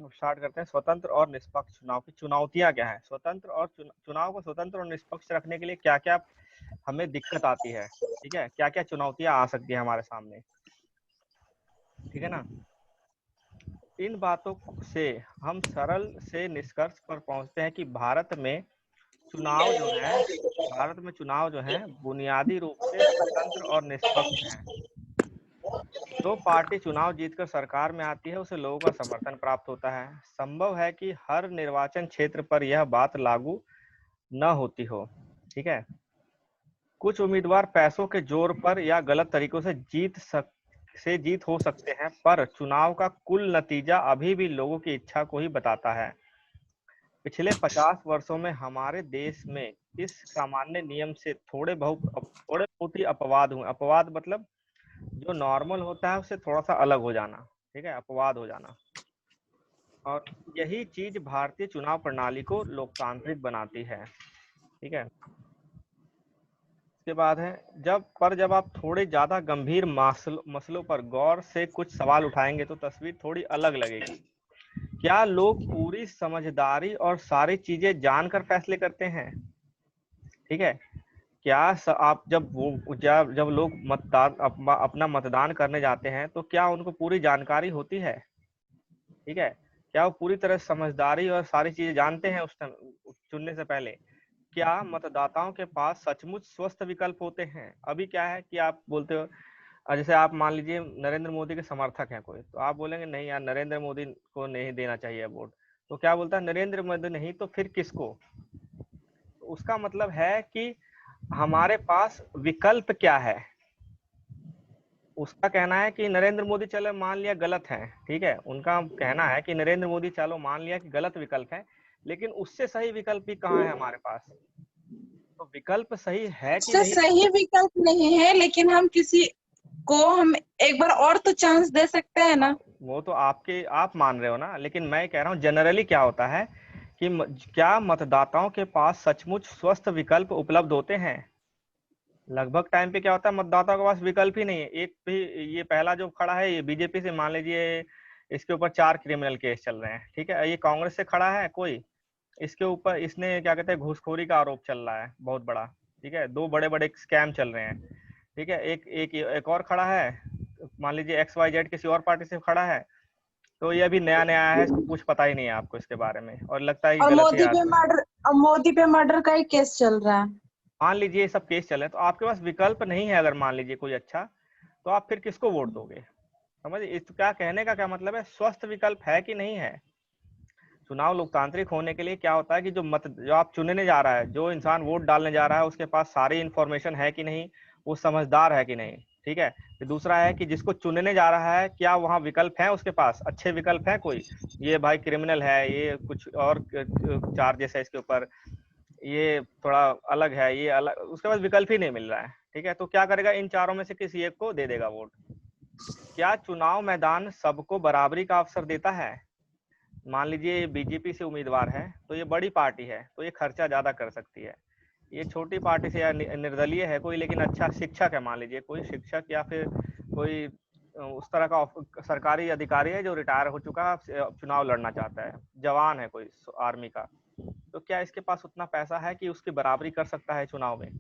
Start करते हैं। स्वतंत्र और निष्पक्ष चुनाव की चुनौतियां क्या है। स्वतंत्र और चुनाव को स्वतंत्र और निष्पक्ष रखने के लिए क्या क्या हमें दिक्कत आती है, ठीक है, क्या क्या चुनौतियां आ सकती है हमारे सामने, ठीक है ना। इन बातों से हम सरल से निष्कर्ष पर पहुंचते हैं कि चुनाव जो है भारत में चुनाव जो है बुनियादी रूप से स्वतंत्र और निष्पक्ष हैं। जो पार्टी चुनाव जीतकर सरकार में आती है उसे लोगों का समर्थन प्राप्त होता है। संभव है कि हर निर्वाचन क्षेत्र पर यह बात लागू न होती हो, ठीक है। कुछ उम्मीदवार पैसों के जोर पर या गलत तरीकों से जीत हो सकते हैं, पर चुनाव का कुल नतीजा अभी भी लोगों की इच्छा को ही बताता है। पिछले 50 वर्षों में हमारे देश में इस सामान्य नियम से थोड़े बहुत ही अपवाद हुए। अपवाद मतलब जो नॉर्मल होता है उससे थोड़ा सा अलग हो जाना, ठीक है, अपवाद हो जाना। और यही चीज भारतीय चुनाव प्रणाली को लोकतांत्रिक बनाती है, ठीक है। इसके बाद है जब आप थोड़े ज्यादा गंभीर मसलों पर गौर से कुछ सवाल उठाएंगे तो तस्वीर थोड़ी अलग लगेगी। क्या लोग पूरी समझदारी और सारी चीजें जानकर फैसले करते हैं, ठीक है। आप जब लोग अपना मतदान करने जाते हैं तो क्या उनको पूरी जानकारी होती है, ठीक है। क्या वो पूरी तरह समझदारी और सारी चीजें जानते हैं उस टाइम चुनने से पहले। क्या मतदाताओं के पास सचमुच स्वस्थ विकल्प होते हैं। अभी क्या है कि आप बोलते हो, जैसे आप मान लीजिए नरेंद्र मोदी के समर्थक हैं कोई, तो आप बोलेंगे नहीं यार नरेंद्र मोदी को नहीं देना चाहिए वोट। तो क्या बोलता है, नरेंद्र मोदी नहीं तो फिर किसको। तो उसका मतलब है कि हमारे पास विकल्प क्या है। उसका कहना है कि नरेंद्र मोदी चलो मान लिया गलत है, ठीक है, उनका कहना है कि नरेंद्र मोदी चलो मान लिया कि गलत विकल्प है, लेकिन उससे सही विकल्प भी कहाँ है हमारे पास। तो विकल्प सही है कि उससे नहीं। सही विकल्प नहीं है, लेकिन हम एक बार और तो चांस दे सकते हैं हाँ, ना। वो तो आप मान रहे हो ना, लेकिन मैं कह रहा हूँ जनरली क्या होता है कि क्या मतदाताओं के पास सचमुच स्वस्थ विकल्प उपलब्ध होते हैं। लगभग टाइम पे क्या होता है, मतदाताओं के पास विकल्प ही नहीं है एक भी। ये पहला जो खड़ा है ये बीजेपी से, मान लीजिए इसके ऊपर 4 क्रिमिनल केस चल रहे हैं, ठीक है। ये कांग्रेस से खड़ा है कोई, इसके ऊपर इसने क्या कहते हैं घूसखोरी का आरोप चल रहा है बहुत बड़ा, ठीक है, 2 बड़े बड़े स्कैम चल रहे हैं, ठीक है। एक और खड़ा है, मान लीजिए XYZ किसी और पार्टी से खड़ा है, तो ये अभी नया नया आया है, इसको कुछ पता ही नहीं है आपको इसके बारे में, और लगता है कि और गलत ही आदमी है। मोदी पे मर्डर का ही केस चल रहा है। मान लीजिए ये सब केस चल रहे हैं, तो आपके पास विकल्प नहीं है अगर मान लीजिए कोई अच्छा, तो आप फिर किसको वोट दोगे। समझ इस क्या कहने का क्या मतलब है, स्वस्थ विकल्प है कि नहीं है। चुनाव लोकतांत्रिक होने के लिए क्या होता है कि जो आप चुनने जा रहा है, जो इंसान वोट डालने जा रहा है, उसके पास सारी इंफॉर्मेशन है कि नहीं, वो समझदार है कि नहीं, ठीक है। फिर दूसरा है कि जिसको चुनने जा रहा है क्या वहाँ विकल्प है, उसके पास अच्छे विकल्प है कोई, ये भाई क्रिमिनल है, ये कुछ और चार्जेस है इसके ऊपर, ये थोड़ा अलग है, ये अलग, उसके पास विकल्प ही नहीं मिल रहा है, ठीक है। तो क्या करेगा, इन चारों में से किसी एक को दे देगा वोट। क्या चुनाव मैदान सबको बराबरी का अवसर देता है। मान लीजिए बीजेपी से उम्मीदवार है तो ये बड़ी पार्टी है तो ये खर्चा ज्यादा कर सकती है। ये छोटी पार्टी से या निर्दलीय है कोई लेकिन अच्छा शिक्षक है, मान लीजिए कोई शिक्षक या फिर कोई उस तरह का सरकारी अधिकारी है जो रिटायर हो चुका है, चुनाव लड़ना चाहता है, जवान है कोई आर्मी का, तो क्या इसके पास उतना पैसा है कि उसकी बराबरी कर सकता है चुनाव में।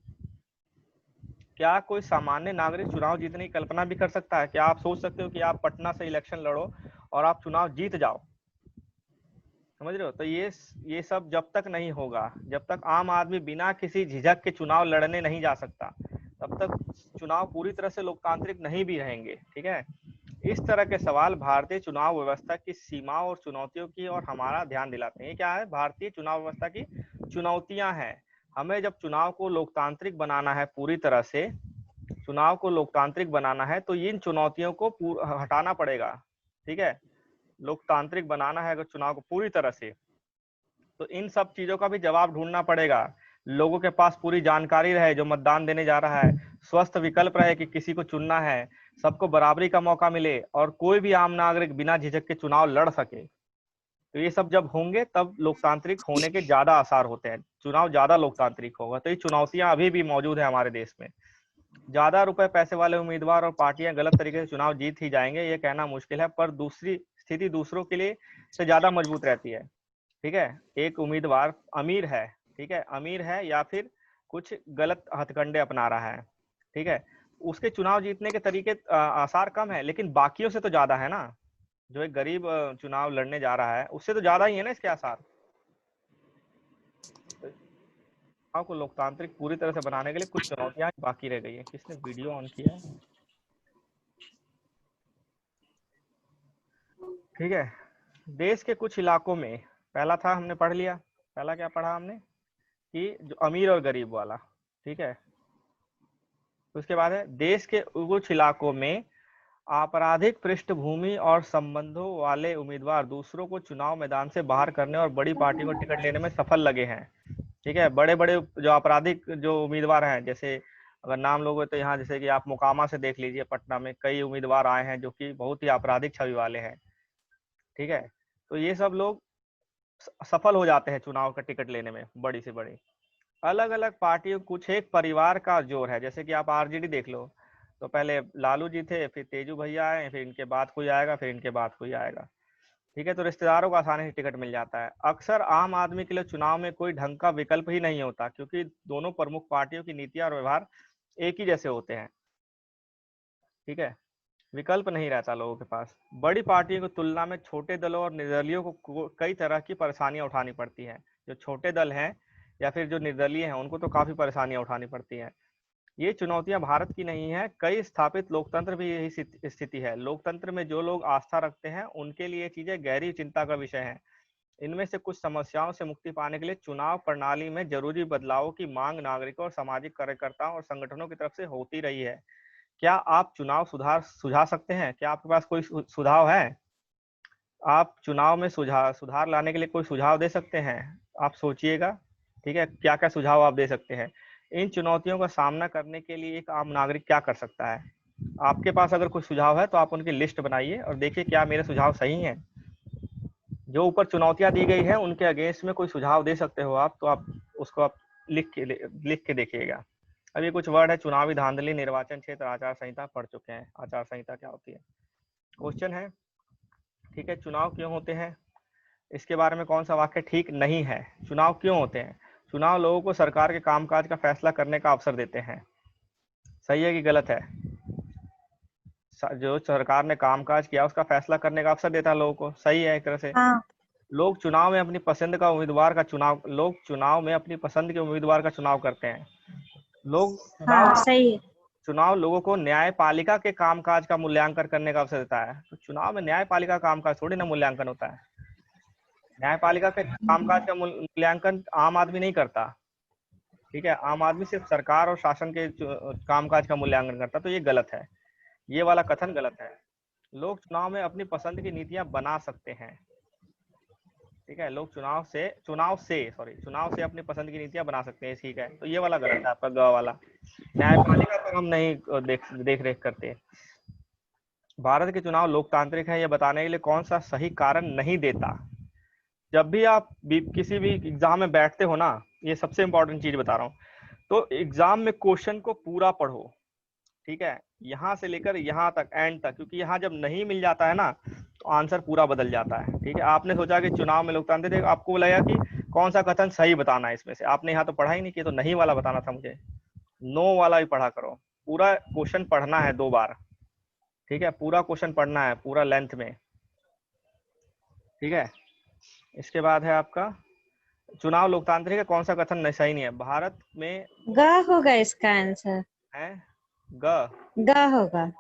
क्या कोई सामान्य नागरिक चुनाव जीतने की कल्पना भी कर सकता है। क्या आप सोच सकते हो कि आप पटना से इलेक्शन लड़ो और आप चुनाव जीत जाओ। समझ रहे हो, तो ये सब जब तक नहीं होगा, जब तक आम आदमी बिना किसी झिझक के चुनाव लड़ने नहीं जा सकता, तब तक चुनाव पूरी तरह से लोकतांत्रिक नहीं भी रहेंगे, ठीक है। इस तरह के सवाल भारतीय चुनाव व्यवस्था की सीमाओं और चुनौतियों की और हमारा ध्यान दिलाते हैं। क्या है, भारतीय चुनाव व्यवस्था की चुनौतियां हैं। हमें जब चुनाव को लोकतांत्रिक बनाना है, पूरी तरह से चुनाव को लोकतांत्रिक बनाना है, तो इन चुनौतियों को हटाना पड़ेगा, ठीक है। लोकतांत्रिक बनाना है अगर चुनाव को पूरी तरह से, तो इन सब चीजों का भी जवाब ढूंढना पड़ेगा। लोगों के पास पूरी जानकारी रहे जो मतदान देने जा रहा है, स्वस्थ विकल्प रहे कि किसी को चुनना है, सबको बराबरी का मौका मिले और कोई भी आम नागरिक बिना झिझक के चुनाव लड़ सके। तो ये सब जब होंगे तब लोकतांत्रिक होने के ज्यादा आसार होते हैं, चुनाव ज्यादा लोकतांत्रिक होगा। तो ये चुनौतियां अभी भी मौजूद है हमारे देश में। ज्यादा रुपए पैसे वाले उम्मीदवार और पार्टियां गलत तरीके से चुनाव जीत ही जाएंगे ये कहना मुश्किल है, पर दूसरी स्थिति दूसरों के लिए से ज्यादा मजबूत रहती है। ठीक है, एक उम्मीदवार अमीर है, ठीक है, अमीर है या फिर कुछ गलत हथकंडे अपना रहा है, ठीक है, उसके चुनाव जीतने के तरीके आसार कम है, लेकिन बाकियों से तो ज्यादा है ना। जो एक गरीब चुनाव लड़ने जा रहा है उससे तो ज्यादा ही है ना इसके आसार। तो चुनाव को लोकतांत्रिक पूरी तरह से बनाने के लिए कुछ चुनौतियां बाकी रह गई है। किसने वीडियो ऑन किया है? ठीक है, देश के कुछ इलाकों में, पहला था हमने पढ़ लिया, पहला क्या पढ़ा हमने कि जो अमीर और गरीब वाला, ठीक है। उसके बाद है देश के कुछ इलाकों में आपराधिक पृष्ठभूमि और संबंधों वाले उम्मीदवार दूसरों को चुनाव मैदान से बाहर करने और बड़ी पार्टियों को टिकट लेने में सफल लगे हैं। ठीक है, बड़े बड़े जो आपराधिक जो उम्मीदवार हैं, जैसे अगर नाम लोगे तो यहाँ जैसे कि आप मोकामा से देख लीजिए, पटना में कई उम्मीदवार आए हैं जो कि बहुत ही आपराधिक छवि वाले हैं। ठीक है, तो ये सब लोग सफल हो जाते हैं चुनाव का टिकट लेने में, बड़ी से बड़ी। अलग अलग पार्टियों, कुछ एक परिवार का जोर है, जैसे कि आप आरजेडी देख लो, तो पहले लालू जी थे, फिर तेजू भैया आए, फिर इनके बाद कोई आएगा, फिर इनके बाद कोई आएगा। ठीक है, तो रिश्तेदारों को आसानी से टिकट मिल जाता है। अक्सर आम आदमी के लिए चुनाव में कोई ढंग का विकल्प ही नहीं होता, क्योंकि दोनों प्रमुख पार्टियों की नीतियां और व्यवहार एक ही जैसे होते हैं। ठीक है, विकल्प नहीं रहता लोगों के पास। बड़ी पार्टियों की तुलना में छोटे दलों और निर्दलियों को कई तरह की परेशानियां उठानी पड़ती हैं। जो छोटे दल हैं या फिर जो निर्दलीय हैं, उनको तो काफी परेशानियां उठानी पड़ती हैं। ये चुनौतियां भारत की नहीं है, कई स्थापित लोकतंत्र भी यही स्थिति है। लोकतंत्र में जो लोग आस्था रखते हैं उनके लिए ये चीजें गहरी चिंता का विषय है। इनमें से कुछ समस्याओं से मुक्ति पाने के लिए चुनाव प्रणाली में जरूरी बदलावों की मांग नागरिकों और सामाजिक कार्यकर्ताओं और संगठनों की तरफ से होती रही है। क्या आप चुनाव सुधार सुझा सकते हैं? क्या आपके पास कोई सुझाव है? आप चुनाव में सुधार लाने के लिए कोई सुझाव दे सकते हैं? आप सोचिएगा, ठीक है, क्या क्या सुझाव आप दे सकते हैं। इन चुनौतियों का सामना करने के लिए एक आम नागरिक क्या कर सकता है? आपके पास अगर कोई सुझाव है तो आप उनकी लिस्ट बनाइए और देखिए क्या मेरे सुझाव सही हैं। जो ऊपर चुनौतियां दी गई है उनके अगेंस्ट में कोई सुझाव दे सकते हो आप, तो आप उसको आप लिख के देखिएगा। अभी कुछ वर्ड है, चुनावी धांधली, निर्वाचन क्षेत्र, आचार संहिता पढ़ चुके हैं। आचार संहिता क्या होती है? क्वेश्चन है, ठीक है, चुनाव क्यों होते हैं? इसके बारे में कौन सा वाक्य ठीक नहीं है? चुनाव क्यों होते हैं? चुनाव लोगों को सरकार के कामकाज का फैसला करने का अवसर देते हैं। सही है कि गलत है? जो सरकार ने कामकाज किया उसका फैसला करने का अवसर देता है लोगों को। सही है एक तरह से। हाँ लोग चुनाव में अपनी पसंद का उम्मीदवार का चुनाव लोग चुनाव में अपनी पसंद के उम्मीदवार का चुनाव करते हैं। लोग हाँ सही है। चुनाव लोगों को न्यायपालिका के कामकाज का मूल्यांकन करने का अवसर देता है। तो चुनाव में न्यायपालिका कामकाज थोड़ी ना मूल्यांकन होता है। न्यायपालिका के कामकाज का मूल्यांकन आम आदमी नहीं करता। ठीक है, आम आदमी सिर्फ सरकार और शासन के कामकाज का मूल्यांकन करता। तो ये गलत है, ये वाला कथन गलत है। लोग चुनाव में अपनी पसंद की नीतियां बना सकते हैं। ठीक है, लोग चुनाव से अपनी पसंद की नीतियां बना सकते हैं, ठीक है। तो ये वाला गलत है आपका, ग वाला। न्यायपालिका पर हम नहीं देख रेख करते। भारत के चुनाव लोकतांत्रिक है, यह बताने के लिए कौन सा सही कारण नहीं देता। जब भी आप किसी भी एग्जाम में बैठते हो ना, ये सबसे इंपॉर्टेंट चीज बता रहा हूँ, तो एग्जाम में क्वेश्चन को पूरा पढ़ो। ठीक है, यहाँ से लेकर यहाँ तक, एंड तक, क्योंकि यहाँ जब नहीं मिल जाता है ना तो आंसर पूरा बदल जाता है। ठीक है, आपने सोचा कि चुनाव में लोकतांत्रिक, आपको लगा कि कौन सा कथन सही बताना है इसमें से, आपने यहाँ तो पढ़ा ही नहीं किया, तो नहीं वाला बताना था मुझे। नो वाला भी पढ़ा करो। पूरा क्वेश्चन पढ़ना है 2 बार। ठीक है, पूरा क्वेश्चन पढ़ना है पूरा लेंथ में। ठीक है, इसके बाद है आपका चुनाव लोकतांत्रिक है, कौन सा कथन नहीं सही नहीं है? भारत में ग होगा इसका आंसर। है ग होगा।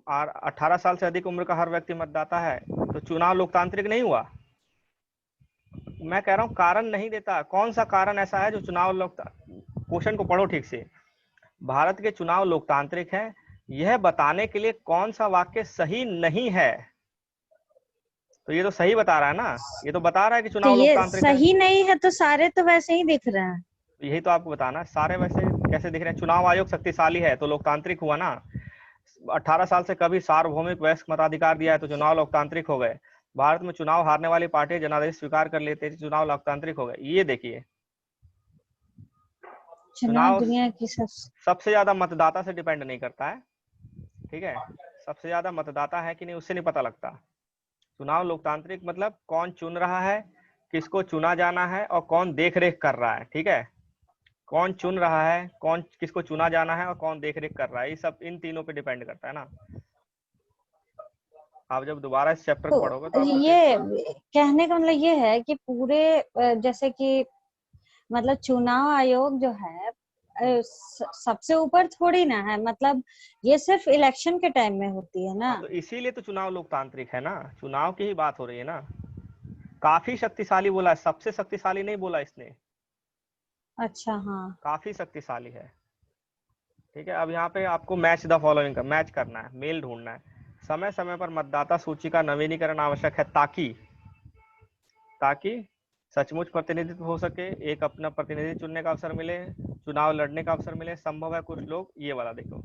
18 साल से अधिक उम्र का हर व्यक्ति मतदाता है, तो चुनाव लोकतांत्रिक नहीं हुआ। मैं कह रहा हूँ कारण नहीं देता। कौन सा कारण ऐसा है जो चुनाव क्वेश्चन को पढ़ो ठीक से। भारत के चुनाव लोकतांत्रिक है, यह बताने के लिए कौन सा वाक्य सही नहीं है। तो ये तो सही बता रहा है ना, ये तो बता रहा है कि तो चुनाव ये लोकतांत्रिक है। सही नहीं है तो सारे तो वैसे ही दिख रहे हैं। यही तो आपको बताना है, सारे वैसे कैसे दिख रहे हैं? चुनाव आयोग शक्तिशाली है तो लोकतांत्रिक हुआ ना। 18 साल से कभी सार्वभौमिक वयस्क मताधिकार दिया है तो चुनाव लोकतांत्रिक हो गए। भारत में चुनाव हारने वाली पार्टी जनादेश स्वीकार कर लेते हैं, चुनाव लोकतांत्रिक हो गए। ये देखिए, चुनाव दुनिया की सबसे ज्यादा मतदाता से डिपेंड नहीं करता है। ठीक है, सबसे ज्यादा मतदाता है कि नहीं उससे नहीं पता लगता। चुनाव लोकतांत्रिक मतलब कौन चुन रहा है, किसको चुना जाना है, और कौन देख रेख कर रहा है। ठीक है, कौन चुन रहा है, कौन किसको चुना जाना है, और कौन देख रेख कर रहा है, ये सब इन तीनों पे डिपेंड करता है ना। आप जब दोबारा इस चैप्टर को पढ़ोगे तो आपको ये कहने का मतलब ये है कि पूरे जैसे कि मतलब चुनाव आयोग जो है सबसे ऊपर थोड़ी ना है, मतलब ये सिर्फ इलेक्शन के टाइम में होती है ना। तो इसीलिए तो चुनाव लोकतांत्रिक है ना, चुनाव की ही बात हो रही है ना। काफी शक्तिशाली बोला है, सबसे शक्तिशाली नहीं बोला इसने। अच्छा हाँ, काफी शक्तिशाली है। ठीक है, अब यहाँ पे आपको मैच द फॉलोइंग का मैच करना है, मेल ढूंढना है। समय समय पर मतदाता सूची का नवीनीकरण आवश्यक है ताकि सचमुच प्रतिनिधित्व हो सके, एक अपना प्रतिनिधि चुनने का अवसर मिले, चुनाव लड़ने का अवसर मिले। संभव है कुछ लोग, ये वाला देखो,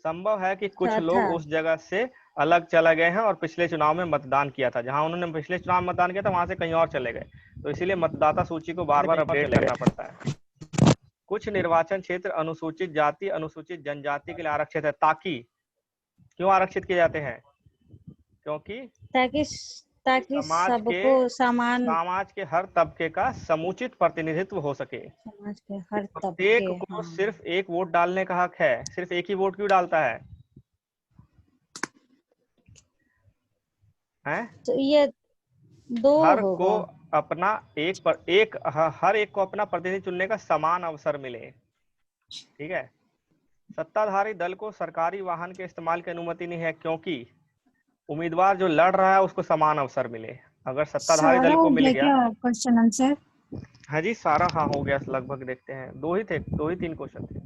संभव है कि कुछ लोग उस जगह से अलग चले गए हैं और पिछले चुनाव में मतदान किया था, जहां उन्होंने पिछले चुनाव में मतदान किया था वहां से कहीं और चले गए, तो इसीलिए मतदाता सूची को बार बार अपडेट करना पड़ता है। कुछ निर्वाचन क्षेत्र अनुसूचित जाति अनुसूचित जनजाति के लिए आरक्षित है, ताकि क्यों आरक्षित किए जाते हैं, क्योंकि ताकि सबको समाज के हर तबके का समुचित प्रतिनिधित्व हो सके। समाज के हर तबके, प्रत्येक को सिर्फ एक वोट डालने का हक है। सिर्फ एक ही वोट क्यों डालता है? तो ये दो हर होगा। को अपना हर एक को अपना प्रतिनिधि चुनने का समान अवसर मिले। ठीक है, सत्ताधारी दल को सरकारी वाहन के इस्तेमाल की अनुमति नहीं है, क्योंकि उम्मीदवार जो लड़ रहा है उसको समान अवसर मिले। अगर सत्ताधारी दल को मिल गया। क्वेश्चन आंसर हाँ जी, सारा हाँ हो गया लगभग। देखते हैं, दो ही 3 क्वेश्चन थे,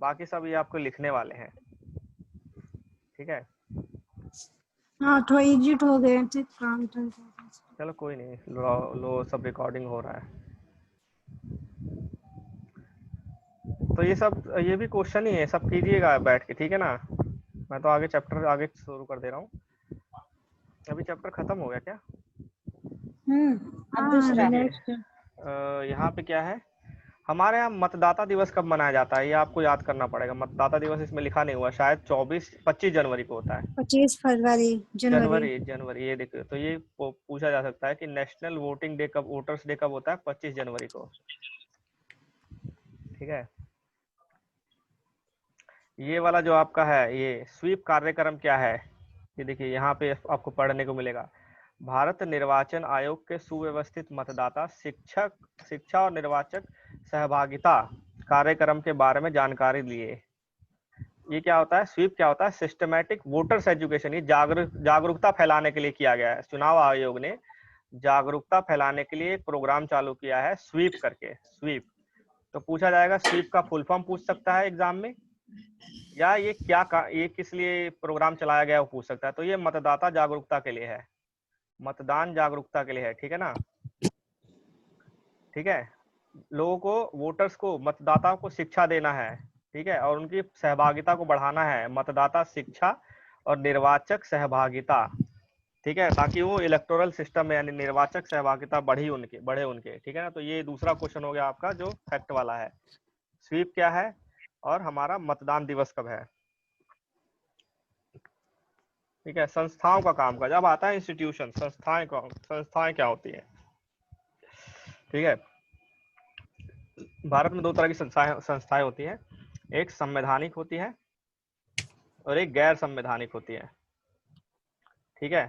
बाकी सब ये आपको लिखने वाले हैं। ठीक है, हाँ थोड़ा इजिट हो गए थे काम था। चलो कोई नहीं, लो सब रिकॉर्डिंग हो रहा है। तो ये भी क्वेश्चन ही है, सब कीजिएगा बैठ के। ठीक है ना, मैं तो आगे चैप्टर आगे शुरू कर दे रहा हूँ। अभी चैप्टर खत्म हो गया क्या? अब दूसरा यहाँ पे क्या है, हमारे यहाँ मतदाता दिवस कब मनाया जाता है, ये आपको याद करना पड़ेगा। मतदाता दिवस इसमें लिखा नहीं हुआ, शायद 25 जनवरी को होता है। 25 फरवरी जनवरी ये देखिए, तो ये पूछा जा सकता है कि नेशनल वोटिंग डे कब, वोटर्स डे कब होता है? 25 जनवरी को। ठीक है, ये वाला जो आपका है, ये स्वीप कार्यक्रम क्या है, ये देखिए यहाँ पे आपको पढ़ने को मिलेगा। भारत निर्वाचन आयोग के सुव्यवस्थित मतदाता शिक्षा और निर्वाचक सहभागिता कार्यक्रम के बारे में जानकारी लिए। ये क्या होता है? स्वीप क्या होता है? Systematic voters education. ये जागरूकता फैलाने के लिए किया गया है। चुनाव आयोग ने जागरूकता फैलाने के लिए एक प्रोग्राम चालू किया है, स्वीप करके। स्वीप तो पूछा जाएगा, स्वीप का फुल फॉर्म पूछ सकता है एग्जाम में, या ये किस लिए प्रोग्राम चलाया गया वो पूछ सकता है। तो ये मतदाता जागरूकता के लिए है, मतदान जागरूकता के लिए है। ठीक है ना, ठीक है, लोगों को, वोटर्स को, मतदाताओं को शिक्षा देना है। ठीक है, और उनकी सहभागिता को बढ़ाना है, मतदाता शिक्षा और निर्वाचक सहभागिता। ठीक है, ताकि वो इलेक्टोरल सिस्टम में यानी निर्वाचक सहभागिता बढ़े उनके। ठीक है ना, तो ये दूसरा क्वेश्चन हो गया आपका जो फैक्ट वाला है। स्वीप क्या है और हमारा मतदान दिवस कब है। ठीक है, संस्थाओं का काम का जब आता है, इंस्टीट्यूशन, संस्थाएं क्या होती है। ठीक है, भारत में 2 तरह की संस्थाएं होती हैं, एक संवैधानिक होती है और एक गैर संवैधानिक होती है। ठीक है,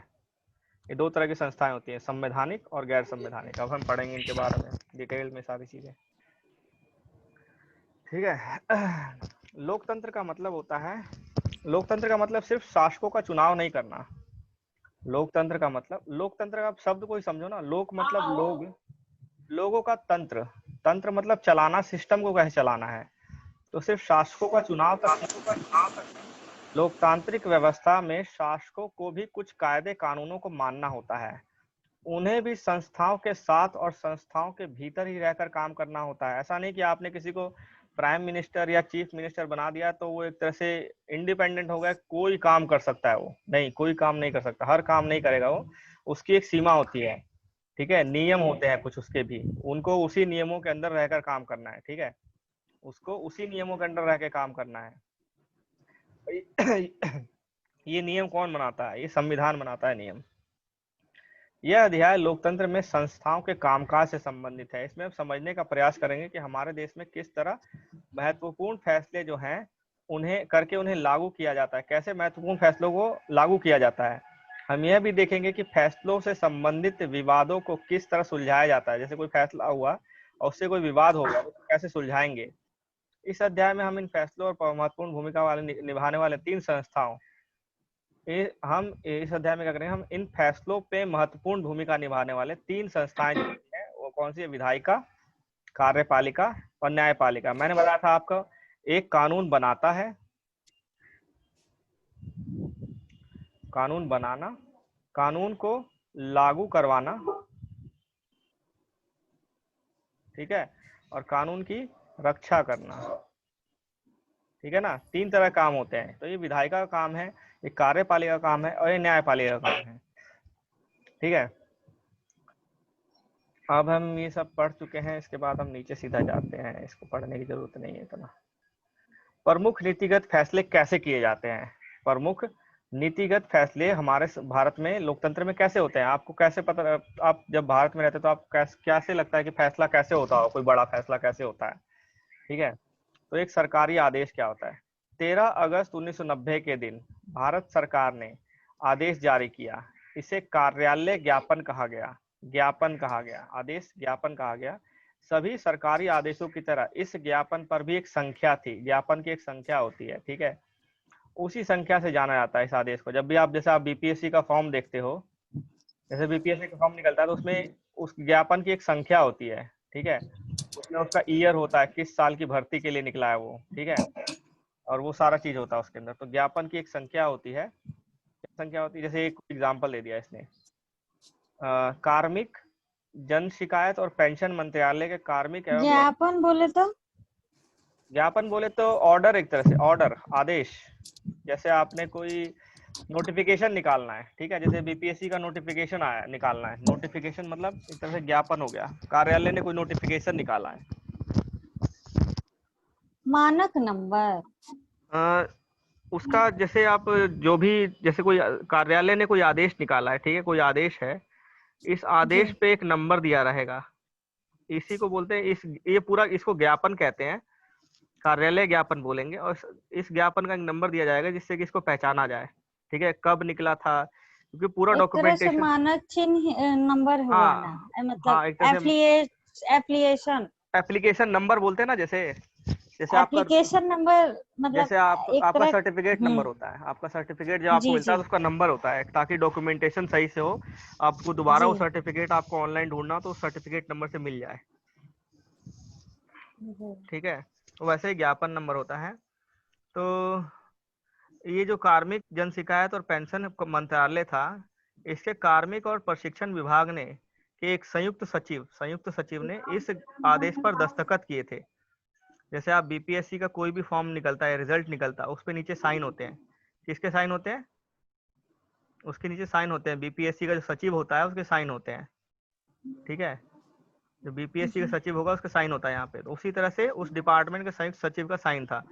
ये 2 तरह की संस्थाएं होती हैं, संवैधानिक और गैर संवैधानिक। अब हम पढ़ेंगे इनके बारे में डिटेल में सारी चीजें। ठीक है, लोकतंत्र का मतलब होता है, लोकतंत्र का मतलब सिर्फ शासकों का चुनाव नहीं करना। लोकतंत्र का मतलब, लोकतंत्र का शब्द को ही समझो ना, लोक मतलब लोग, लोगों का तंत्र, तंत्र मतलब चलाना, सिस्टम को कैसे चलाना है। तो सिर्फ शासकों का चुनाव तक। लोकतांत्रिक व्यवस्था में शासकों को भी कुछ कायदे कानूनों को मानना होता है, उन्हें भी संस्थाओं के साथ और संस्थाओं के भीतर ही रहकर काम करना होता है। ऐसा नहीं कि आपने किसी को प्राइम मिनिस्टर या चीफ मिनिस्टर बना दिया तो वो एक तरह से इंडिपेंडेंट हो गया, कोई काम कर सकता है वो। नहीं, कोई काम नहीं कर सकता, हर काम नहीं करेगा वो, उसकी एक सीमा होती है। ठीक है, नियम होते हैं कुछ उसके भी, उनको उसी नियमों के अंदर रहकर काम करना है। ठीक है, उसको उसी नियमों के अंदर रह के काम करना है। ये नियम कौन बनाता है? ये संविधान बनाता है नियम। यह अध्याय लोकतंत्र में संस्थाओं के कामकाज से संबंधित है। इसमें हम समझने का प्रयास करेंगे कि हमारे देश में किस तरह महत्वपूर्ण फैसले जो हैं उन्हें करके उन्हें लागू किया जाता है, कैसे महत्वपूर्ण फैसलों को लागू किया जाता है। हम यह भी देखेंगे कि फैसलों से संबंधित विवादों को किस तरह सुलझाया जाता है। जैसे कोई फैसला हुआ और उससे कोई विवाद हो गया तो कैसे सुलझाएंगे। इस अध्याय में हम इन फैसलों और महत्वपूर्ण भूमिका वाले निभाने वाले 3 संस्थाओं हम इस अध्याय में क्या करेंगे, हम इन फैसलों पे महत्वपूर्ण भूमिका निभाने वाले 3 संस्थाएं जो हैं वो कौन सी है? विधायिका, कार्यपालिका और न्यायपालिका। मैंने बताया था आपको, एक कानून बनाता है, कानून बनाना, कानून को लागू करवाना, ठीक है, और कानून की रक्षा करना, ठीक है ना। 3 तरह काम होते हैं। तो ये विधायिका का काम है, ये कार्यपालिका का काम है और ये न्यायपालिका का काम है, ठीक है। अब हम ये सब पढ़ चुके हैं, इसके बाद हम नीचे सीधा जाते हैं, इसको पढ़ने की जरूरत नहीं है इतना। प्रमुख नीतिगत फैसले कैसे किए जाते हैं? प्रमुख नीतिगत फैसले हमारे भारत में लोकतंत्र में कैसे होते हैं? आपको कैसे पता, आप जब भारत में रहते तो आप कैसे लगता है कि फैसला कैसे होता हो, कोई बड़ा फैसला कैसे होता है, ठीक है। तो एक सरकारी आदेश क्या होता है? 13 अगस्त 1990 के दिन भारत सरकार ने आदेश जारी किया, इसे कार्यालय ज्ञापन कहा गया, ज्ञापन कहा गया, आदेश ज्ञापन कहा गया। सभी सरकारी आदेशों की तरह इस ज्ञापन पर भी एक संख्या थी, ज्ञापन की एक संख्या होती है, ठीक है। उसी संख्या से जाना जाता है इस आदेश को। जब भी आप, जैसे आप बीपीएससी का फॉर्म देखते हो, जैसे बीपीएससी का फॉर्म निकलता है तो उसमें उस ज्ञापन की एक संख्या होती है, ठीक है। उसमें उसका ईयर होता है, किस साल की भर्ती के लिए निकला है वो, ठीक है, और वो सारा चीज होता है उसके अंदर। तो ज्ञापन की एक संख्या होती है, संख्या होती है। जैसे एक एग्जांपल दे दिया इसने, कार्मिक जन शिकायत और पेंशन मंत्रालय के कार्मिक एवं ज्ञापन बोले तो ज्ञापन बोले तो ऑर्डर, एक तरह से ऑर्डर, आदेश। जैसे आपने कोई नोटिफिकेशन निकालना है, ठीक है, जैसे बीपीएससी का नोटिफिकेशन आया, निकालना है, नोटिफिकेशन मतलब एक तरह से ज्ञापन हो गया, कार्यालय ने कोई नोटिफिकेशन निकाला है। मानक नंबर, उसका जैसे आप जो भी, जैसे कोई कार्यालय ने कोई आदेश निकाला है, ठीक है, कोई आदेश है, इस आदेश जी पे एक नंबर दिया रहेगा, इसी को बोलते हैं, ये पूरा इसको ज्ञापन कहते हैं, कार्यालय ज्ञापन बोलेंगे। और इस ज्ञापन का एक नंबर दिया जाएगा जिससे कि इसको पहचाना जाए, ठीक है, कब निकला था, क्योंकि पूरा एक तरह से डॉक्यूमेंटेशन। मानक चिन्ह नंबर हुआ ना, हाँ मतलब हाँ, एक तरह से एप्लीकेशन एप्लीकेशन नंबर बोलते हैं ना, जैसे जैसे आपका, एप्लीकेशन नंबर, मतलब जैसे आप एक आपका तरह। सर्टिफिकेट नंबर होता है, आपका सर्टिफिकेट जब आपको जी मिलता है जी तो उसका नंबर होता है, ताकि डॉक्यूमेंटेशन सही से हो, आपको दोबारा जी वो सर्टिफिकेट आपको ऑनलाइन ढूंढना तो उस सर्टिफिकेट नंबर से मिल जाए, जी। ठीक है। तो वैसे ही ज्ञापन नंबर होता है। तो ये जो कार्मिक जन शिकायत और पेंशन मंत्रालय था, इसके कार्मिक और प्रशिक्षण विभाग ने के एक संयुक्त सचिव ने इस आदेश पर दस्तखत किए थे। जैसे आप बीपीएससी का कोई भी फॉर्म निकलता है, रिजल्ट निकलता है, उस पे नीचे साइन होते हैं। किसके साइन होते हैं? उसके नीचे साइन होते हैं, बीपीएससी का जो सचिव होता है उसके साइन होते हैं, ठीक है। जो बीपीएससी का सचिव होगा उसका साइन होता है यहाँ पे। तो उसी तरह से उस डिपार्टमेंट के संयुक्त सचिव का साइन था।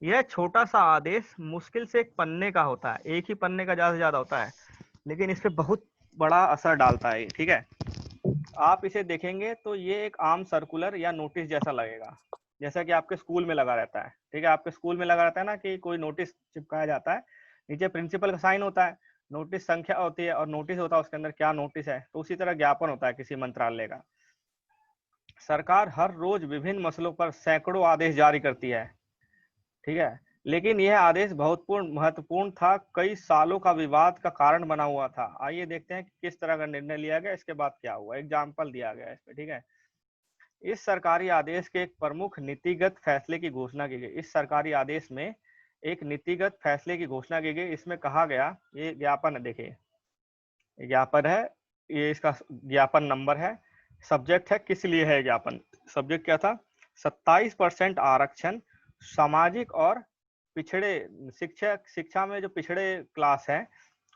यह छोटा सा आदेश मुश्किल से एक पन्ने का होता है, एक ही पन्ने का ज्यादा से ज्यादा होता है, लेकिन इस पे बहुत बड़ा असर डालता है, ठीक है। आप इसे देखेंगे तो ये एक आम सर्कुलर या नोटिस जैसा लगेगा, जैसा कि आपके स्कूल में लगा रहता है, ठीक है। आपके स्कूल में लगा रहता है ना कि कोई नोटिस चिपकाया जाता है, नीचे प्रिंसिपल का साइन होता है, नोटिस संख्या होती है और नोटिस होता है उसके अंदर क्या नोटिस है। तो उसी तरह ज्ञापन होता है किसी मंत्रालय का। सरकार हर रोज विभिन्न मसलों पर सैकड़ों आदेश जारी करती है, ठीक है, लेकिन यह आदेश बहुत महत्वपूर्ण था, कई सालों का विवाद का कारण बना हुआ था। आइए देखते हैं कि किस तरह का निर्णय लिया गया, इसके बाद क्या हुआ, एग्जाम्पल दिया गया इस पे, ठीक है। इस सरकारी आदेश के एक प्रमुख नीतिगत फैसले की घोषणा की गई। इस सरकारी आदेश में एक नीतिगत फैसले की घोषणा की गई। इसमें कहा गया, ये ज्ञापन है, देखिए ज्ञापन है, ये इसका ज्ञापन नंबर है, सब्जेक्ट है, किस लिए है ज्ञापन, सब्जेक्ट क्या था, 27% आरक्षण सामाजिक और पिछड़े शिक्षा में जो पिछड़े क्लास है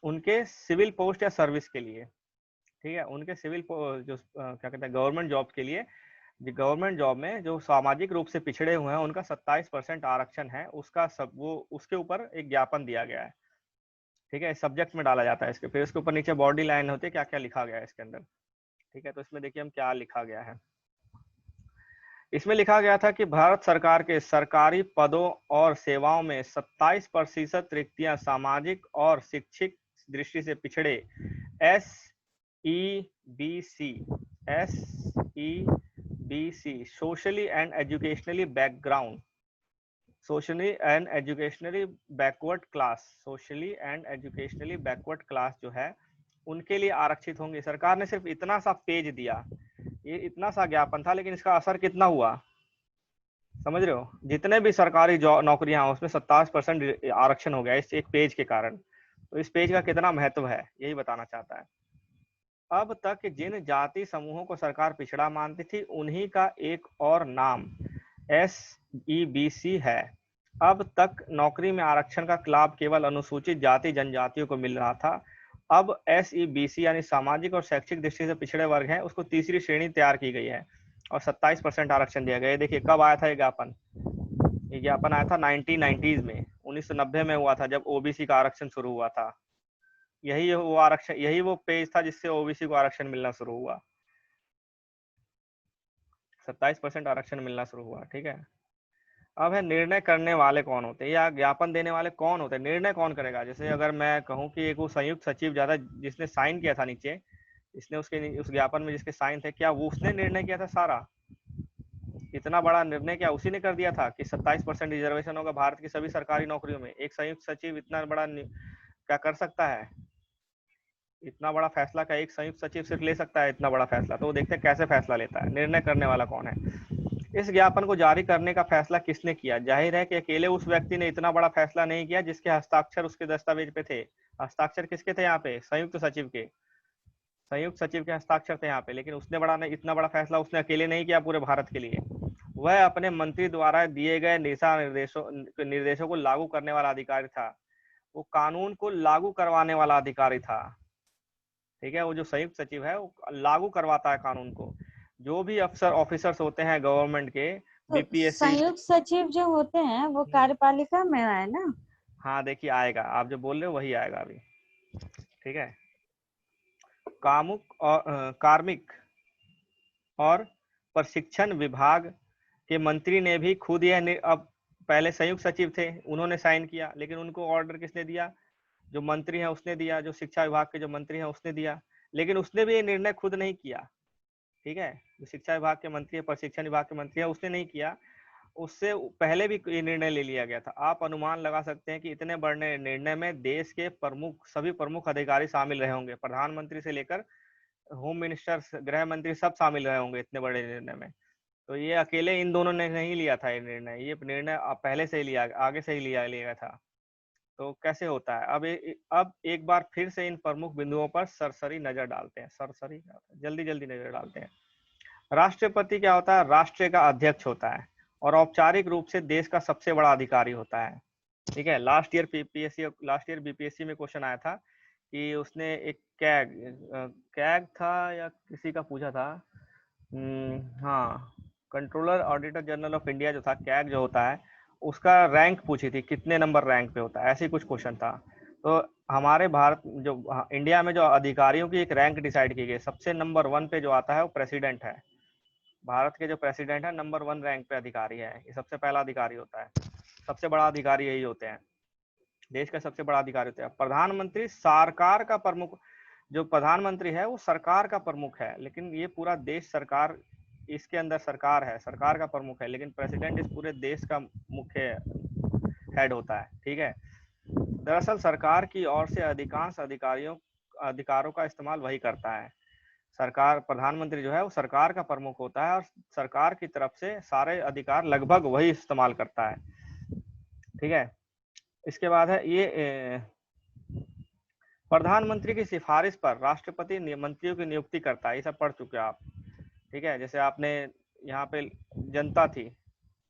उनके सिविल पोस्ट या सर्विस के लिए, ठीक है, उनके सिविल जो क्या कहते हैं गवर्नमेंट जॉब के लिए, गवर्नमेंट जॉब में जो सामाजिक रूप से पिछड़े हुए हैं उनका 27% आरक्षण है, उसका सब वो उसके ऊपर एक ज्ञापन दिया गया है। ठीक है, सब्जेक्ट में डाला जाता है इसके, फिर इसके ऊपर नीचे बॉडी लाइन होती है क्या क्या लिखा गया है इसके अंदर। ठीक है, तो इसमें देखिए हम क्या लिखा गया है। इसमें लिखा गया था कि भारत सरकार के सरकारी पदों और सेवाओं में 27% रिक्तियां सामाजिक और शैक्षिक दृष्टि से पिछड़े SEBC socially and educationally background socially and educationally backward class जो है उनके लिए आरक्षित होंगे। सरकार ने सिर्फ इतना सा पेज दिया, ये इतना सा ज्ञापन था, लेकिन इसका असर कितना हुआ समझ रहे हो। जितने भी सरकारी नौकरियां हैं उसमें 27% आरक्षण हो गया इस एक पेज के कारण। तो इस पेज का कितना महत्व है यही बताना चाहता है। अब तक जिन जाति समूहों को सरकार पिछड़ा मानती थी उन्हीं का एक और नाम SEBC है। अब तक नौकरी में आरक्षण का लाभ केवल अनुसूचित जाति जनजातियों को मिल रहा था। अब SEBC यानी सामाजिक और शैक्षिक दृष्टि से पिछड़े वर्ग हैं, उसको तीसरी श्रेणी तैयार की गई है और 27% आरक्षण दिया गया है। देखिए कब आया था ये ज्ञापन, ये ज्ञापन आया था 1990s में, 1990 में हुआ था जब OBC का आरक्षण शुरू हुआ था। यही वो आरक्षण, यही वो पेज था जिससे OBC को आरक्षण मिलना शुरू हुआ, 27% आरक्षण मिलना शुरू हुआ। ठीक है, अब है निर्णय करने वाले कौन होते हैं या ज्ञापन देने वाले कौन होते हैं, निर्णय कौन करेगा। जैसे अगर मैं कहूं कि एक वो संयुक्त सचिव ज्यादा जिसने साइन किया था नीचे, इसने उसके उस ज्ञापन में जिसके साइन थे, क्या वो उसने निर्णय किया था सारा, इतना बड़ा निर्णय क्या उसी ने कर दिया था कि 27% रिजर्वेशन होगा भारत की सभी सरकारी नौकरियों में। एक संयुक्त सचिव इतना बड़ा क्या कर सकता है, इतना बड़ा फैसला क्या एक संयुक्त सचिव सिर्फ ले सकता है इतना बड़ा फैसला। तो वो देखते हैं कैसे फैसला लेता है, निर्णय करने वाला कौन है। इस ज्ञापन को जारी करने का फैसला किसने किया। जाहिर है कि अकेले उस व्यक्ति ने इतना बड़ा फैसला नहीं किया जिसके हस्ताक्षर उसके दस्तावेज पे थे। हस्ताक्षर किसके थे यहाँ पे, संयुक्त सचिव के, संयुक्त सचिव के हस्ताक्षर थे यहाँ पे। लेकिन उसने इतना बड़ा फैसला उसने अकेले नहीं किया पूरे भारत के लिए, वह अपने मंत्री द्वारा दिए गए दिशा निर्देशों को लागू करने वाला अधिकारी था, वो कानून को लागू करवाने वाला अधिकारी था। ठीक है, वो जो संयुक्त सचिव है वो लागू करवाता है कानून को। जो भी अफसर ऑफिसर्स होते हैं गवर्नमेंट के, तो BPSC, संयुक्त सचिव जो होते हैं वो कार्यपालिका में है ना। हाँ देखिए आएगा, आप जो बोल रहे हो वही आएगा अभी। ठीक है, कार्मिक और प्रशिक्षण विभाग के मंत्री ने भी खुद यह, अब पहले संयुक्त सचिव थे उन्होंने साइन किया, लेकिन उनको ऑर्डर किसने दिया, जो मंत्री है उसने दिया, जो शिक्षा विभाग के जो मंत्री हैं उसने दिया। लेकिन उसने भी ये निर्णय खुद नहीं किया। ठीक है, जो शिक्षा विभाग के मंत्री है, प्रशिक्षण विभाग के मंत्री है, उसने नहीं किया, उससे पहले भी ये निर्णय ले लिया गया था। आप अनुमान लगा सकते हैं कि इतने बड़े निर्णय में देश के सभी प्रमुख अधिकारी शामिल रहे होंगे, प्रधानमंत्री से लेकर होम मिनिस्टर, गृह मंत्री सब शामिल रहे होंगे इतने बड़े निर्णय में। तो ये अकेले इन दोनों ने नहीं लिया था ये निर्णय पहले से ही लिया, आगे से ही लिया था। तो कैसे होता है, अब एक बार फिर से इन प्रमुख बिंदुओं पर सरसरी नजर डालते हैं। सरसरी जल्दी नजर डालते हैं। राष्ट्रपति क्या होता है, राष्ट्र का अध्यक्ष होता है और औपचारिक रूप से देश का सबसे बड़ा अधिकारी होता है। ठीक है, लास्ट ईयर BPSC में क्वेश्चन आया था कि उसने एक कैग था या किसी का पूछा था, हाँ, controller auditor general of India जो था, कैग जो होता है, उसका रैंक पूछी थी, कितने नंबर रैंक पे होता है, ऐसे कुछ क्वेश्चन था। तो हमारे भारत जो इंडिया में जो अधिकारियों की एक रैंक डिसाइड की गई, सबसे नंबर 1 पे जो आता है वो प्रेसिडेंट है। भारत के जो प्रेसिडेंट है नंबर 1 रैंक पे अधिकारी है, ये सबसे पहला अधिकारी होता है। सबसे बड़ा अधिकारी यही होते हैं, देश का सबसे बड़ा अधिकारी होता है। प्रधानमंत्री सरकार का प्रमुख, जो प्रधानमंत्री है वो सरकार का प्रमुख है, लेकिन ये पूरा देश सरकार, इसके अंदर सरकार है, सरकार का प्रमुख है, लेकिन प्रेसिडेंट इस पूरे देश का मुख्य हेड होता है। ठीक है, दरअसल सरकार की ओर से अधिकांश अधिकारों का इस्तेमाल वही करता है। सरकार, प्रधानमंत्री जो है वो सरकार का प्रमुख होता है और सरकार की तरफ से सारे अधिकार लगभग वही इस्तेमाल करता है। ठीक है, इसके बाद है ये प्रधानमंत्री की सिफारिश पर राष्ट्रपति मंत्रियों की नियुक्ति करता है। ये सब पढ़ चुके आप। ठीक है, जैसे आपने यहाँ पे जनता थी,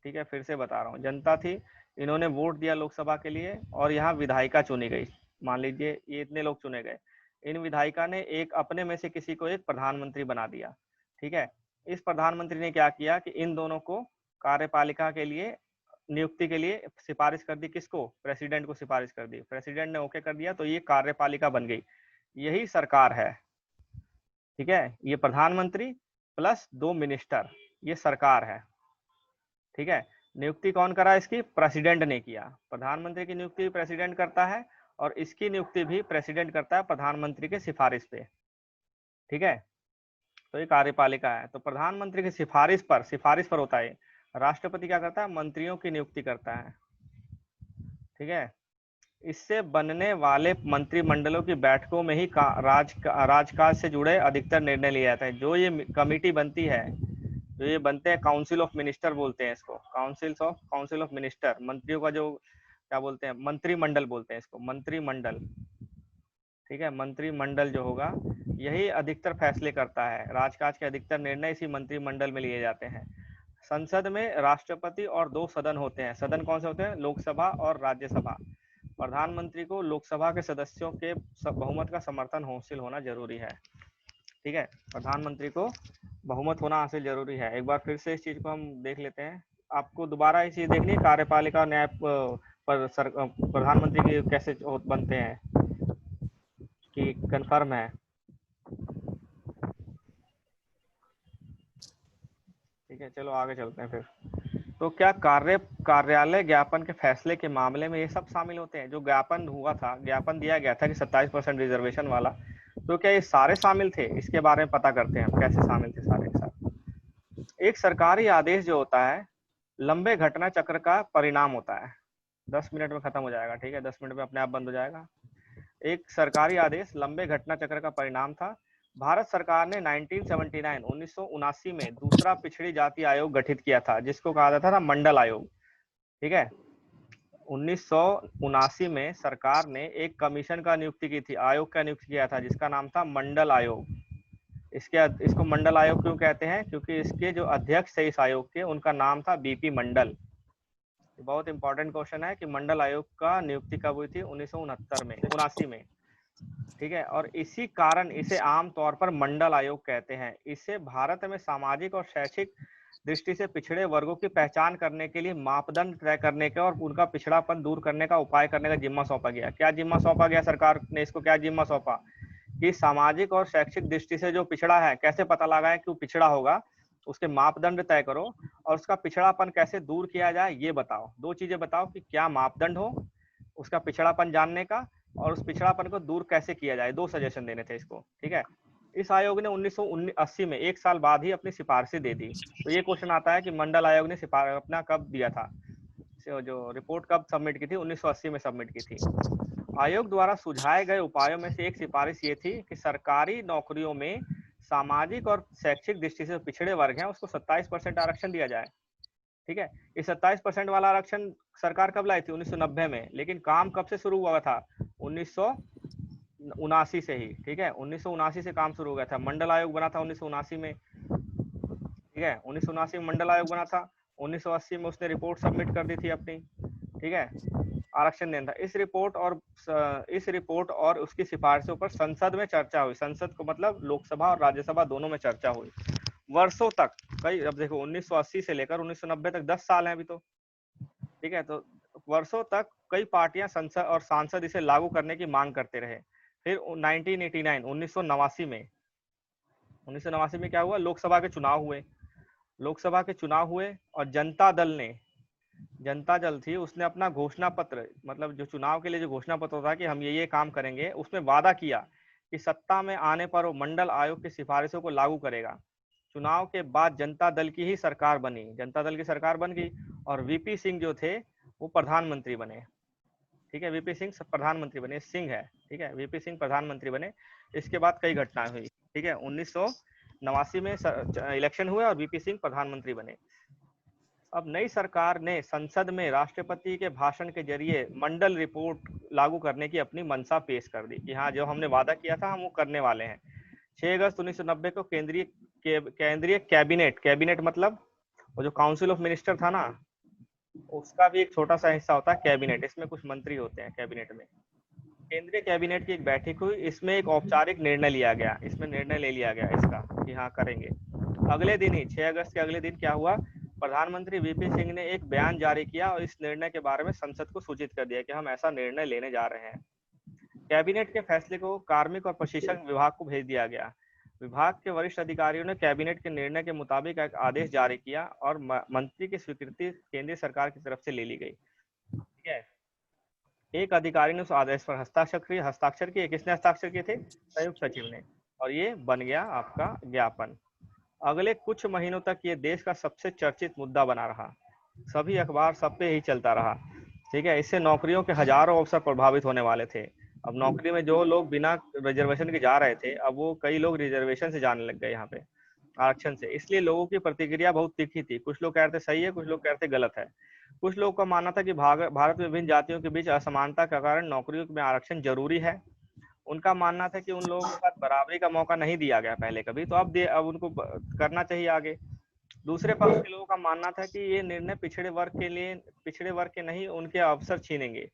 ठीक है, फिर से बता रहा हूँ, जनता थी, इन्होंने वोट दिया लोकसभा के लिए और यहाँ विधायिका चुनी गई। मान लीजिए ये इतने लोग चुने गए, इन विधायिका ने एक अपने में से किसी को एक प्रधानमंत्री बना दिया। ठीक है, इस प्रधानमंत्री ने क्या किया कि इन दोनों को कार्यपालिका के लिए नियुक्ति के लिए सिफारिश कर दी, किसको? प्रेसिडेंट को सिफारिश कर दी, प्रेसिडेंट ने ओके कर दिया तो ये कार्यपालिका बन गई, यही सरकार है। ठीक है, ये प्रधानमंत्री प्लस 2 मिनिस्टर, ये सरकार है। ठीक है, नियुक्ति कौन करा इसकी? प्रेसिडेंट ने किया। प्रधानमंत्री की नियुक्ति प्रेसिडेंट करता है और इसकी नियुक्ति भी प्रेसिडेंट करता है प्रधानमंत्री के सिफारिश पे। ठीक है, तो ये कार्यपालिका है। तो प्रधानमंत्री की सिफारिश पर होता है। राष्ट्रपति क्या करता है? मंत्रियों की नियुक्ति करता है। ठीक है, इससे बनने वाले मंत्रिमंडलों की बैठकों में ही राजकाज से जुड़े अधिकतर निर्णय लिए जाते हैं। जो ये कमिटी बनती है, जो ये बनते हैं, काउंसिल ऑफ मिनिस्टर बोलते हैं इसको, काउंसिल ऑफ मिनिस्टर, मंत्रियों का जो क्या बोलते हैं, मंत्रिमंडल बोलते हैं इसको, मंत्रिमंडल। ठीक है, मंत्रिमंडल जो होगा यही अधिकतर फैसले करता है। राजकाज के अधिकतर निर्णय इसी मंत्रिमंडल में लिए जाते हैं। संसद में राष्ट्रपति और 2 सदन होते हैं। सदन कौन से होते हैं? लोकसभा और राज्यसभा। प्रधानमंत्री को लोकसभा के सदस्यों के बहुमत का समर्थन हासिल होना जरूरी है। ठीक है, प्रधानमंत्री को बहुमत होना हासिल जरूरी है। एक बार फिर से इस चीज को हम देख लेते हैं। आपको दोबारा ये चीज देखनी है, कार्यपालिका और न्याय पर प्रधानमंत्री के कैसे बनते हैं, कि कंफर्म है? ठीक है, चलो आगे चलते हैं फिर। तो क्या कार्यालय ज्ञापन के फैसले के मामले में ये सब शामिल होते हैं? जो ज्ञापन हुआ था, ज्ञापन दिया गया था कि 27% रिजर्वेशन वाला, तो क्या ये सारे शामिल थे? इसके बारे में पता करते हैं हम कैसे शामिल थे सारे के साथ। एक सरकारी आदेश जो होता है लंबे घटना चक्र का परिणाम होता है। 10 मिनट में खत्म हो जाएगा। ठीक है, 10 मिनट में अपने आप बंद हो जाएगा। एक सरकारी आदेश लंबे घटना चक्र का परिणाम था। भारत सरकार ने 1979 में दूसरा पिछड़ी जाति आयोग गठित किया था, जिसको कहा जाता था मंडल आयोग। ठीक है, 1979 में सरकार ने एक कमीशन का नियुक्ति की थी, आयोग का नियुक्ति किया था, जिसका नाम था मंडल आयोग। इसको मंडल आयोग क्यों कहते हैं? क्योंकि इसके जो अध्यक्ष थे इस आयोग के, उनका नाम था बीपी मंडल। बहुत इंपॉर्टेंट क्वेश्चन है कि मंडल आयोग का नियुक्ति कब हुई थी? 1979 में। ठीक है, और इसी कारण इसे आम तौर पर मंडल आयोग कहते हैं। इसे भारत में सामाजिक और शैक्षिक दृष्टि से पिछड़े वर्गों की पहचान करने के लिए मापदंड तय करने का और उनका पिछड़ापन दूर करने का उपाय करने का जिम्मा सौंपा गया। क्या जिम्मा सौंपा गया? सरकार ने इसको क्या जिम्मा सौंपा कि सामाजिक और शैक्षिक दृष्टि से जो पिछड़ा है, कैसे पता लगाएं कि वो पिछड़ा होगा, उसके मापदंड तय करो और उसका पिछड़ापन कैसे दूर किया जाए ये बताओ। 2 चीजें बताओ कि क्या मापदंड हो उसका पिछड़ापन जानने का और उस पिछड़ापन को दूर कैसे किया जाए। 2 सजेशन देने थे इसको। ठीक है, इस आयोग ने 1980 में 1 साल बाद ही अपनी सिफारिशें दे दी। तो ये क्वेश्चन आता है कि मंडल आयोग ने अपना कब दिया था, जो रिपोर्ट कब सबमिट की थी? 1980 में सबमिट की थी। आयोग द्वारा सुझाए गए उपायों में से एक सिफारिश ये थी कि सरकारी नौकरियों में सामाजिक और शैक्षिक दृष्टि से पिछड़े वर्ग हैं उसको 27% आरक्षण दिया जाए। ठीक है, इस 27% वाला आरक्षण सरकार कब लाई थी? 1990 में। लेकिन काम कब से शुरू हुआ था? 1979 से ही। ठीक है, 1979 से काम शुरू हो गया था। मंडल आयोग बना था 1979 में। ठीक है, 1979 में मंडल आयोग बना था। 1980 में उसने रिपोर्ट सबमिट कर दी थी अपनी। ठीक है, आरक्षण देना था। इस रिपोर्ट और उसकी सिफारिशों पर संसद में चर्चा हुई। संसद को मतलब लोकसभा और राज्यसभा दोनों में चर्चा हुई वर्षों तक। कई, अब देखो 1980 से लेकर 1990 तक 10 साल हैं अभी तो। ठीक है, तो वर्षों तक कई पार्टियां संसद और सांसद इसे लागू करने की मांग करते रहे। फिर 1989 में क्या हुआ? लोकसभा के चुनाव हुए और जनता दल थी, उसने अपना घोषणा पत्र, मतलब जो चुनाव के लिए जो घोषणा पत्र था कि हम ये काम करेंगे, उसमें वादा किया कि सत्ता में आने पर वो मंडल आयोग की सिफारिशों को लागू करेगा। चुनाव के बाद जनता दल की ही सरकार बनी, जनता दल की सरकार बन गई और वीपी सिंह जो थे वो प्रधानमंत्री बने। ठीक है, वीपी सिंह प्रधानमंत्री बने, सिंह है। ठीक है, वीपी सिंह प्रधानमंत्री बने। इसके बाद कई घटनाएं हुई। ठीक है, 1989 में इलेक्शन हुए और वीपी सिंह प्रधानमंत्री बने। अब नई सरकार ने संसद में राष्ट्रपति के भाषण के जरिए मंडल रिपोर्ट लागू करने की अपनी मंशा पेश कर दी कि हाँ, जो हमने वादा किया था हम वो करने वाले हैं। 6 अगस्त 1990 को केंद्रीय कैबिनेट मतलब वो जो काउंसिल ऑफ मिनिस्टर था ना, उसका भी एक छोटा सा हिस्सा होता है कैबिनेट। इसमें कुछ मंत्री होते हैं कैबिनेट में। केंद्रीय कैबिनेट की एक बैठक हुई, इसमें एक औपचारिक निर्णय लिया गया। इसमें निर्णय ले लिया गया इसका कि हाँ करेंगे। अगले दिन ही 6 अगस्त के अगले दिन क्या हुआ? प्रधानमंत्री वीपी सिंह ने एक बयान जारी किया और इस निर्णय के बारे में संसद को सूचित कर दिया कि हम ऐसा निर्णय लेने जा रहे हैं। कैबिनेट के फैसले को कार्मिक और प्रशिक्षण विभाग को भेज दिया गया। विभाग के वरिष्ठ अधिकारियों ने कैबिनेट के निर्णय के मुताबिक एक आदेश जारी किया और मंत्री की स्वीकृति केंद्रीय सरकार की तरफ से ले ली गई। ठीक है, एक अधिकारी ने उस आदेश पर हस्ताक्षर किए। किसने हस्ताक्षर किए थे? संयुक्त सचिव ने। और ये बन गया आपका ज्ञापन। अगले कुछ महीनों तक ये देश का सबसे चर्चित मुद्दा बना रहा। सभी अखबार सब पे ही चलता रहा। ठीक है, इससे नौकरियों के हजारों अवसर प्रभावित होने वाले थे। अब नौकरी में जो लोग बिना रिजर्वेशन के जा रहे थे, अब वो कई लोग रिजर्वेशन से जाने लग गए यहाँ पे, आरक्षण से। इसलिए लोगों की प्रतिक्रिया बहुत तीखी थी। कुछ लोग कहते सही है, कुछ लोग कहते गलत है। कुछ लोगों का मानना था कि भारत में विभिन्न जातियों के बीच असमानता के कारण नौकरियों में आरक्षण जरूरी है। उनका मानना था कि उन लोगों के पास बराबरी का मौका नहीं दिया गया पहले कभी, तो अब उनको करना चाहिए आगे। दूसरे पक्ष के लोगों का मानना था कि ये निर्णय पिछड़े वर्ग के नहीं, उनके अवसर छीनेंगे।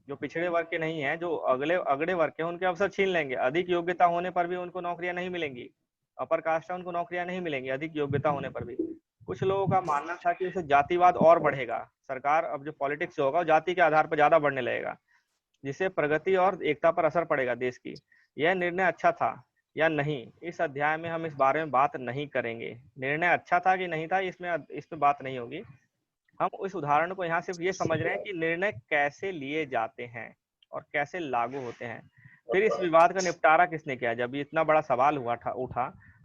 जो पिछड़े वर्ग के नहीं है, जो अगड़े वर्ग के, उनके अवसर छीन लेंगे। अधिक योग्यता होने पर भी उनको नौकरियां नहीं मिलेंगी। अपर कास्ट है, उनको नौकरियां नहीं मिलेंगी अधिक योग्यता होने पर भी। कुछ लोगों का मानना था कि उससे जातिवाद और बढ़ेगा। सरकार अब जो पॉलिटिक्स होगा वो जाति के आधार पर ज्यादा बढ़ने लगेगा, जिससे प्रगति और एकता पर असर पड़ेगा देश की। यह निर्णय अच्छा था या नहीं, इस अध्याय में हम इस बारे में बात नहीं करेंगे। निर्णय अच्छा था कि नहीं था, इसमें बात नहीं होगी। हम इस उदाहरण को यहाँ सिर्फ ये समझ रहे हैं कि निर्णय कैसे लिए जाते हैं और कैसे लागू होते हैं। फिर इस विवाद का निपटारा किसने किया? जब ये इतना बड़ा सवाल उठा तो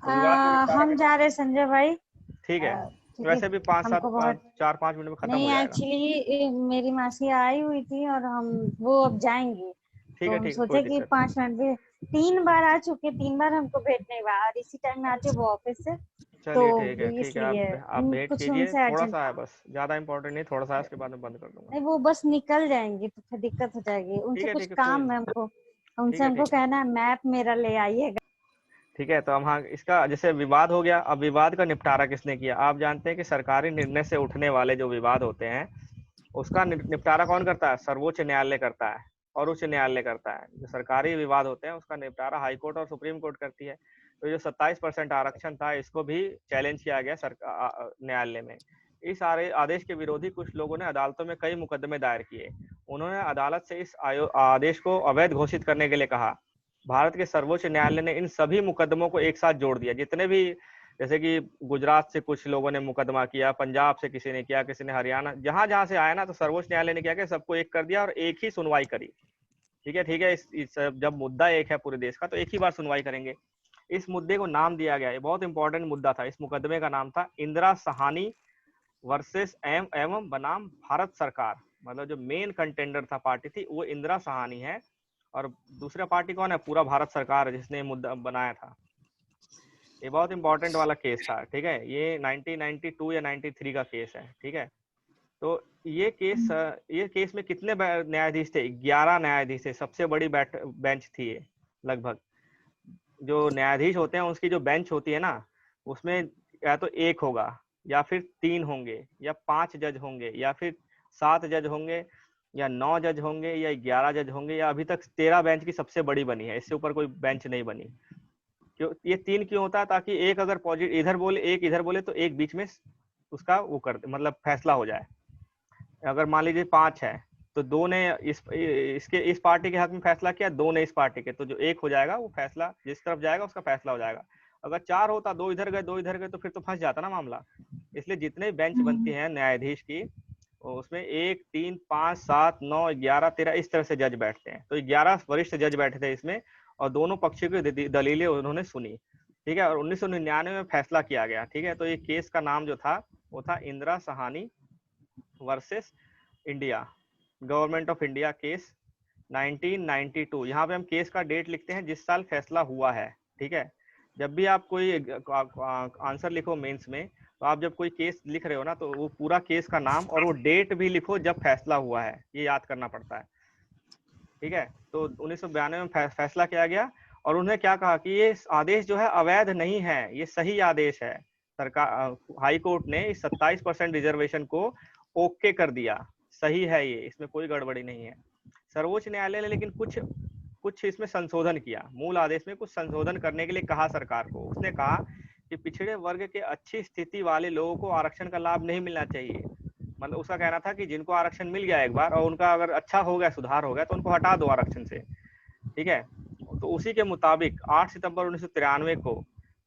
विवाद का निपटारा हम जा रहे संजय भाई। ठीक है, क्योंकि वैसे भी 4-5 मिनट में खत्म हो नहीं, जाएगा। एक्चुअली मेरी मासी आई हुई थी और वो अब जाएंगी। ठीक तो है, हम ठीक है, सोचे कोई कि दिक्कत 5 मिनट में 3 बार आ चुके, 3 बार हमको भेंट नहीं हुआ और इसी टाइम में आते वो ऑफिस से। चलिए, तो ठीक है, इसलिए आप भेंट कुछ कीजिए। उनसे थोड़ा अर्जेंट सा है था। बस, ज्यादा इंपॉर्टेंट नहीं, थोड़ा सा है, उसके बाद में बंद कर दूंगा। नहीं, वो बस निकल जाएंगी तो फिर दिक्कत हो जाएगी। उनसे कुछ ठीक है, काम है हमको, उनसे हमको ठीक है। कहना है मैप मेरा ले आइएगा। ठीक है, तो हम हाँ, इसका जैसे विवाद हो गया। अब विवाद का निपटारा किसने किया? आप जानते हैं कि सरकारी निर्णय से उठने वाले जो विवाद होते हैं, उसका निपटारा कौन करता है? सर्वोच्च न्यायालय करता है और उच्च न्यायालय करता है। जो सरकारी विवाद होते हैं उसका निपटारा हाई कोर्ट और सुप्रीम कोर्ट करती है। तो जो 27% आरक्षण था, इसको भी चैलेंज किया गया न्यायालय में। इस आदेश के विरोधी कुछ लोगों ने अदालतों में कई मुकदमे दायर किए। उन्होंने अदालत से इस आदेश को अवैध घोषित करने के लिए कहा। भारत के सर्वोच्च न्यायालय ने इन सभी मुकदमों को एक साथ जोड़ दिया। जितने भी, जैसे कि गुजरात से कुछ लोगों ने मुकदमा किया, पंजाब से किसी ने किया, किसी ने हरियाणा, जहां जहां से आया ना, तो सर्वोच्च न्यायालय ने क्या किया? सबको एक कर दिया और एक ही सुनवाई करी। ठीक है, जब मुद्दा एक है पूरे देश का, तो एक ही बार सुनवाई करेंगे। इस मुद्दे को नाम दिया गया, ये बहुत इंपॉर्टेंट मुद्दा था। इस मुकदमे का नाम था इंदिरा साहनी वर्सेस एवं बनाम भारत सरकार। मतलब जो मेन कंटेंडर था, पार्टी थी, वो इंदिरा साहनी है और दूसरा पार्टी कौन है? पूरा भारत सरकार है, जिसने मुद्दा बनाया था। ये बहुत इंपॉर्टेंट वाला केस था। ठीक है, ये 1992 या 93 का केस है। ठीक है, तो ये केस में कितने न्यायाधीश थे? 11 न्यायाधीश थे। सबसे बड़ी बेंच थी ये। लगभग जो न्यायाधीश होते हैं उसकी जो बेंच होती है ना, उसमें या तो एक होगा या फिर 3 होंगे या 5 जज होंगे या फिर 7 जज होंगे या 9 जज होंगे या 11 जज होंगे, या अभी तक 13 बेंच की सबसे बड़ी बनी है। इससे ऊपर कोई बेंच नहीं बनी। क्यों ये 3 क्यों होता है? ताकि एक अगर पॉजिटिव इधर बोले, एक इधर बोले, तो एक बीच में उसका वो कर मतलब फैसला हो जाए। अगर मान लीजिए 5 है तो 2 ने इस पार्टी के हक में फैसला किया, 2 ने इस पार्टी के, तो जो एक हो जाएगा वो फैसला जिस तरफ जाएगा उसका फैसला हो जाएगा। अगर 4 होता, 2 इधर गए 2 इधर गए, तो फिर तो फंस जाता ना मामला। इसलिए जितने बेंच बनती है न्यायाधीश की, उसमें 1, 3, 5, 7, 9, 11, 13 इस तरह से जज बैठते हैं। तो 11 वरिष्ठ जज बैठे थे इसमें और दोनों पक्षों की दलीलें उन्होंने सुनी। ठीक है, और 1999 में फैसला किया गया। ठीक है, तो ये केस का नाम जो था वो था Indira Sahni versus India, government of India case 1992। यहाँ पे हम केस का डेट लिखते हैं जिस साल फैसला हुआ है। ठीक है, जब भी आप कोई आंसर लिखो मेंस में, तो आप जब कोई केस लिख रहे हो ना, तो वो पूरा केस का नाम और वो डेट भी लिखो जब फैसला हुआ है, ये याद करना पड़ता है। ठीक है, तो 1992 में फैसला किया गया और उन्होंने क्या कहा कि ये आदेश जो है अवैध नहीं है, ये सही आदेश है। सरकार, हाई कोर्ट ने इस 27% रिजर्वेशन को ओके कर दिया, सही है ये, इसमें कोई गड़बड़ी नहीं है। सर्वोच्च न्यायालय ने लेकिन कुछ इसमें संशोधन किया। मूल आदेश में कुछ संशोधन करने के लिए कहा सरकार को। उसने कहा कि पिछड़े वर्ग के अच्छी स्थिति वाले लोगों को आरक्षण का लाभ नहीं मिलना चाहिए। मतलब उसका कहना था कि जिनको आरक्षण मिल गया एक बार और उनका अगर अच्छा हो गया, सुधार हो गया, तो उनको हटा दो आरक्षण से, ठीक है। तो उसी के मुताबिक 8 सितंबर 1993 को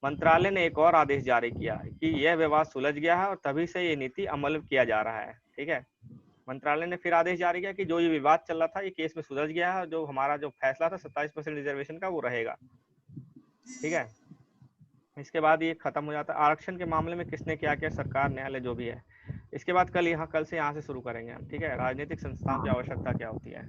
मंत्रालय ने एक और आदेश जारी किया कि यह विवाद सुलझ गया है और तभी से ये नीति अमल किया जा रहा है, ठीक है। मंत्रालय ने फिर आदेश जारी किया कि जो ये विवाद चल रहा था ये केस में सुलझ गया है, जो हमारा जो फैसला था 27% रिजर्वेशन का वो रहेगा, ठीक है। इसके बाद ये खत्म हो जाता है। आरक्षण के मामले में किसने क्या किया, सरकार, न्यायालय, जो भी है। इसके बाद कल से यहाँ से शुरू करेंगे हम, ठीक है। राजनीतिक संस्थाओं की आवश्यकता क्या होती है।